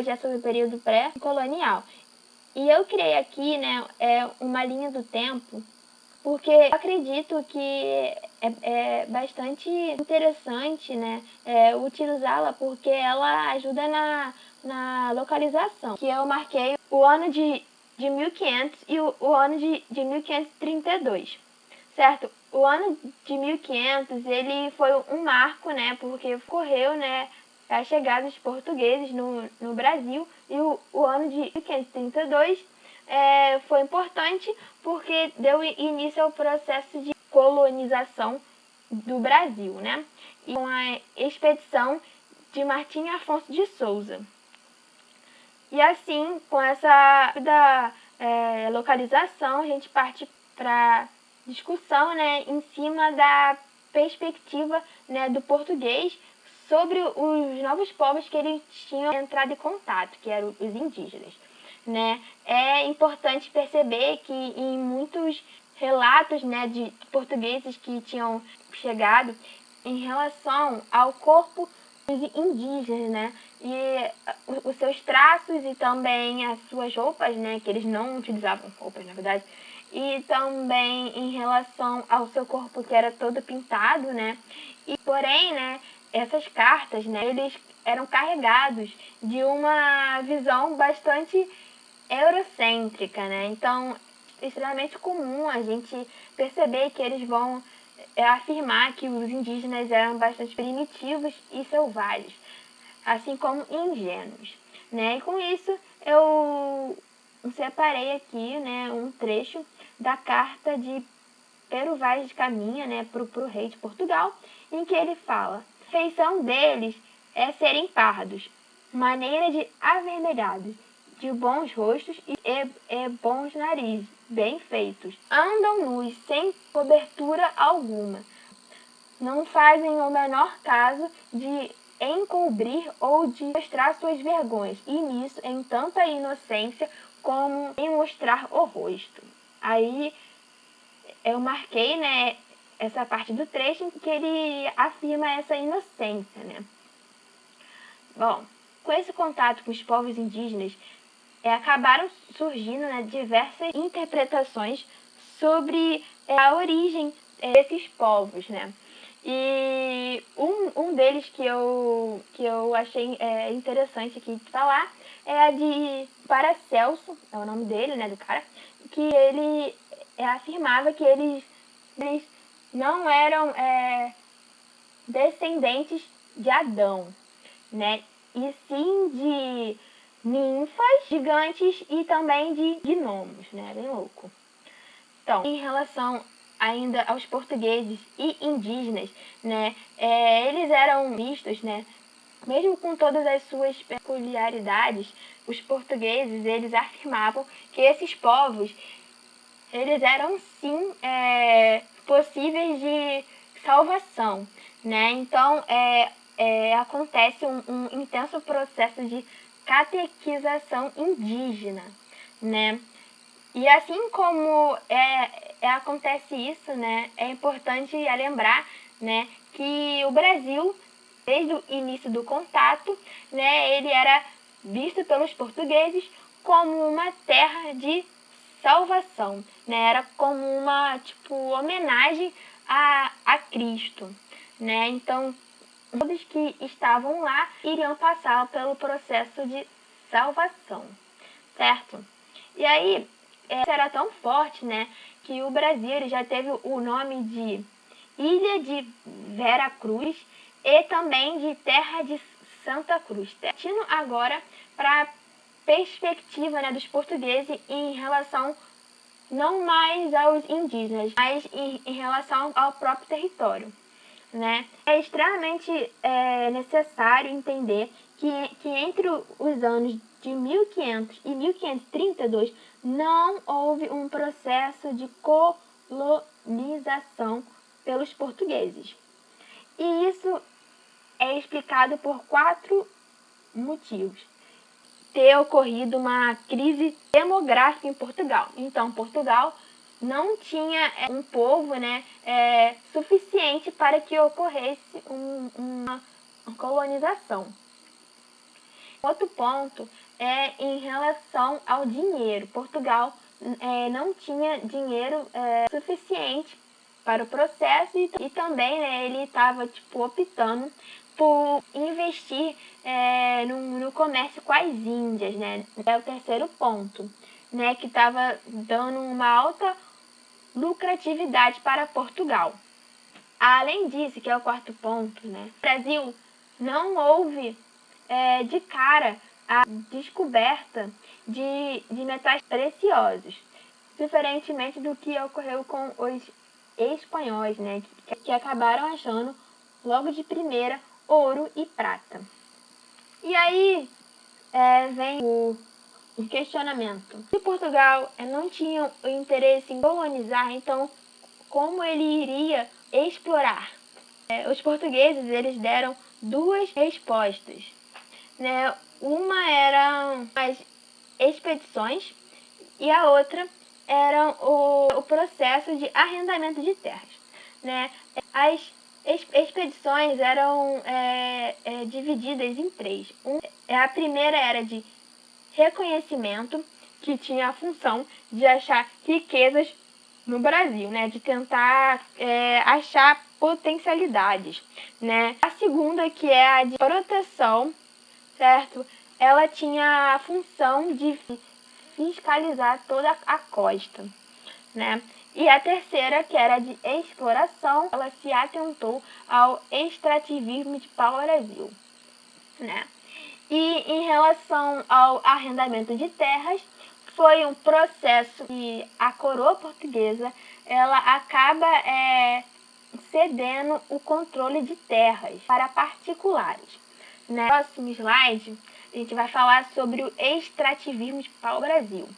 hoje é sobre o período pré-colonial. E eu criei aqui, né, uma linha do tempo, porque eu acredito que é bastante interessante, né, utilizá-la, porque ela ajuda na localização. Que eu marquei o ano de 1500 e o ano de 1532, certo? O ano de 1500, ele foi um marco, né, porque ocorreu, né, a chegada dos portugueses no Brasil, e o ano de 1532 foi importante porque deu início ao processo de colonização do Brasil, né? E com a expedição de Martim Afonso de Souza. E assim, com essa localização, a gente parte para discussão, né, em cima da perspectiva, né, do português sobre os novos povos que eles tinham entrado em contato, que eram os indígenas, né? É importante perceber que em muitos relatos, né, de portugueses que tinham chegado em relação ao corpo dos indígenas, né, e os seus traços e também as suas roupas, né, que eles não utilizavam roupas, na verdade, e também em relação ao seu corpo que era todo pintado, né, e porém, né, essas cartas, né, eles eram carregados de uma visão bastante eurocêntrica, né, então é extremamente comum a gente perceber que eles vão afirmar que os indígenas eram bastante primitivos e selvagens, assim como ingênuos, né? E com isso eu separei aqui, né, um trecho da carta de Pero Vaz de Caminha, né, para o rei de Portugal, em que ele fala: a feição deles é serem pardos, maneira de avermelhados, de bons rostos e bons narizes, bem feitos. Andam nus, sem cobertura alguma. Não fazem o menor caso de encobrir ou de mostrar suas vergonhas, e nisso em tanta inocência como em mostrar o rosto. Aí eu marquei, né, essa parte do trecho em que ele afirma essa inocência, né? Bom, com esse contato com os povos indígenas, acabaram surgindo, né, diversas interpretações sobre a origem desses povos, né? E um deles que eu achei interessante aqui de falar é a de Paracelso, é o nome dele, né, do cara, que ele afirmava que eles não eram descendentes de Adão, né, e sim de ninfas, gigantes e também de gnomos, né, bem louco. Então, em relação ainda aos portugueses e indígenas, né, eles eram vistos, né, mesmo com todas as suas peculiaridades, os portugueses, eles afirmavam que esses povos, eles eram sim possíveis de salvação, né? Então, acontece um intenso processo de catequização indígena, né? E assim como acontece isso, né, é importante lembrar, né, que o Brasil, desde o início do contato, né, ele era visto pelos portugueses como uma terra de salvação, né, era como uma homenagem a Cristo, né? Então todos que estavam lá iriam passar pelo processo de salvação, certo? E aí isso era tão forte, né, que o Brasil ele já teve o nome de Ilha de Vera Cruz e também de Terra de Santa Cruz. Partindo agora para a perspectiva, né, dos portugueses em relação não mais aos indígenas, mas em relação ao próprio território, né? É extremamente necessário entender que entre os anos de 1500 e 1532 não houve um processo de colonização pelos portugueses. E isso é explicado por 4 motivos. Ter ocorrido uma crise demográfica em Portugal. Então, Portugal não tinha um povo, né, suficiente para que ocorresse uma colonização. Outro ponto é em relação ao dinheiro. Portugal não tinha dinheiro suficiente para o processo e também, né, ele estava optando por investir no comércio com as Índias, né? É o terceiro ponto, né, que estava dando uma alta lucratividade para Portugal. Além disso, que é o quarto ponto, né, no Brasil não houve de cara a descoberta de metais preciosos, diferentemente do que ocorreu com os espanhóis, né, que acabaram achando logo de primeira ouro e prata. E aí vem o questionamento. Se Portugal não tinha o interesse em colonizar, então como ele iria explorar? Os portugueses eles deram duas respostas, né? Uma eram as expedições e a outra era o processo de arrendamento de terras, né? As expedições eram divididas em três. A primeira era de reconhecimento, que tinha a função de achar riquezas no Brasil, né? De tentar achar potencialidades, né? A segunda, que é a de proteção, certo? Ela tinha a função de fiscalizar toda a costa, né? E a terceira, que era de exploração, ela se atentou ao extrativismo de pau-brasil, né? E em relação ao arrendamento de terras, foi um processo que a coroa portuguesa ela acaba cedendo o controle de terras para particulares. No próximo slide, a gente vai falar sobre o extrativismo de pau-brasil,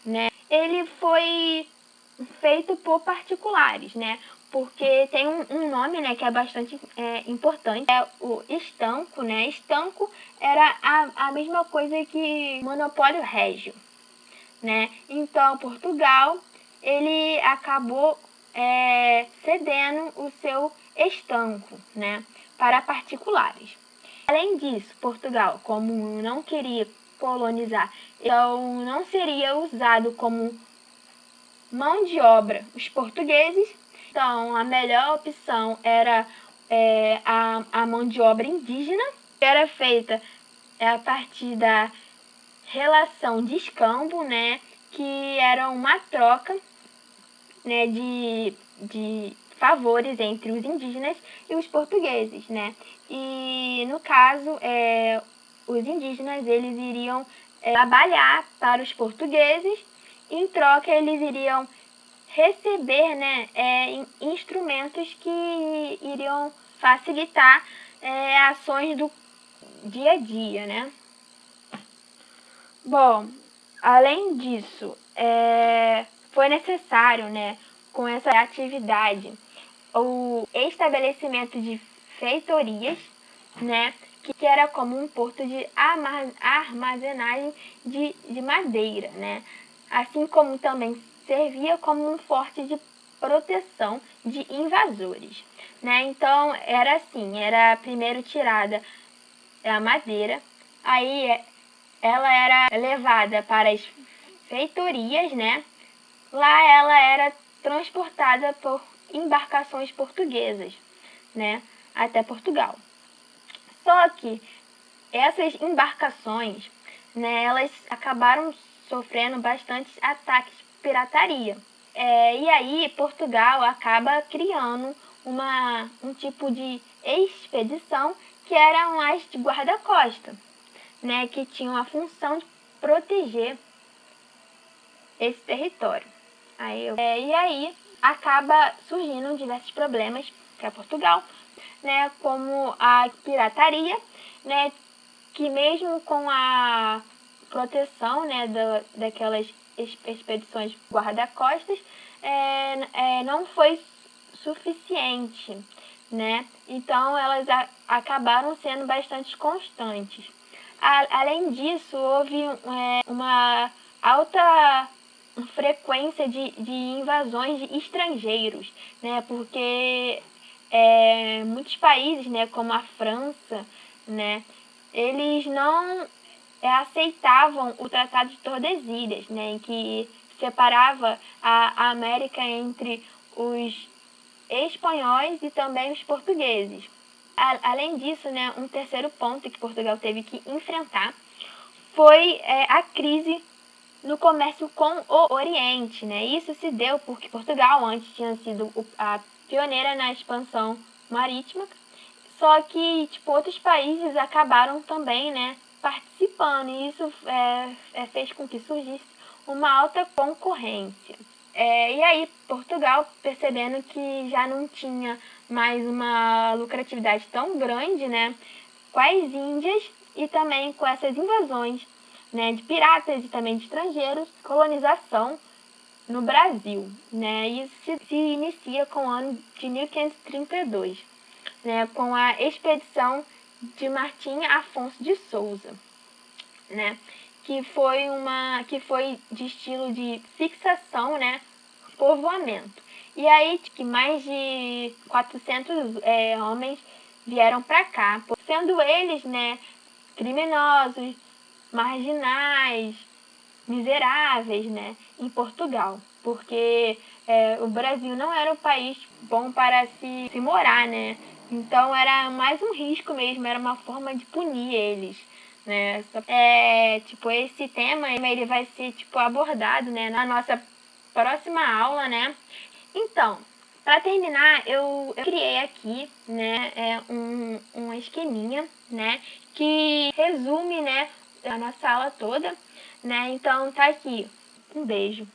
né? Ele foi feito por particulares, né? Porque tem um nome, né, que é bastante importante, é o estanco, né? Estanco era a mesma coisa que monopólio régio, né? Então, Portugal, ele acabou cedendo o seu estanco, né, para particulares. Além disso, Portugal, como não queria colonizar, então não seria usado como mão de obra os portugueses, então a melhor opção era a mão de obra indígena, que era feita a partir da relação de escambo, né, que era uma troca, né, de favores entre os indígenas e os portugueses, né? E no caso, os indígenas eles iriam trabalhar para os portugueses, em troca eles iriam receber, né, instrumentos que iriam facilitar ações do dia a dia, né? Bom, além disso, foi necessário, né, com essa atividade, o estabelecimento de feitorias, né, que era como um porto de armazenagem de madeira, né, assim como também servia como um forte de proteção de invasores, né. Então era assim, era primeiro tirada a madeira, aí ela era levada para as feitorias, né? Lá ela era transportada por embarcações portuguesas, né, até Portugal. Só que essas embarcações, né, elas acabaram sofrendo bastante ataques de pirataria. E aí Portugal acaba criando um tipo de expedição que eram as de guarda-costa, né, que tinham a função de proteger esse território. E aí acaba surgindo diversos problemas para Portugal, né, como a pirataria, né, que mesmo com a proteção, né, daquelas expedições guarda-costas, não foi suficiente, né? Então elas acabaram sendo bastante constantes. Além disso, houve uma alta frequência de invasões de estrangeiros, né? Porque muitos países, né, como a França, né, eles não aceitavam o Tratado de Tordesilhas, né, em que separava a América entre os espanhóis e também os portugueses. Além disso, né, um terceiro ponto que Portugal teve que enfrentar foi a crise no comércio com o Oriente, né? Isso se deu porque Portugal antes tinha sido a pioneira na expansão marítima, só que tipo, outros países acabaram também, né, participando, e isso fez com que surgisse uma alta concorrência. E aí Portugal, percebendo que já não tinha mais uma lucratividade tão grande, né, com as Índias e também com essas invasões, né, de piratas e também de estrangeiros, colonização no Brasil, né? Isso se inicia com o ano de 1532, né, com a expedição de Martim Afonso de Souza, né, que foi de estilo de fixação, né, povoamento. E aí que mais de 400 homens vieram para cá, sendo eles, né, criminosos, marginais, miseráveis, né, em Portugal, porque o Brasil não era um país bom para se morar, né? Então era mais um risco mesmo, era uma forma de punir eles, né? Tipo, esse tema ele vai ser tipo abordado, né, na nossa próxima aula, né? Então, para terminar, eu criei aqui, né, um esqueminha, né, que resume, né, a nossa aula toda, né? Então tá aqui. Um beijo.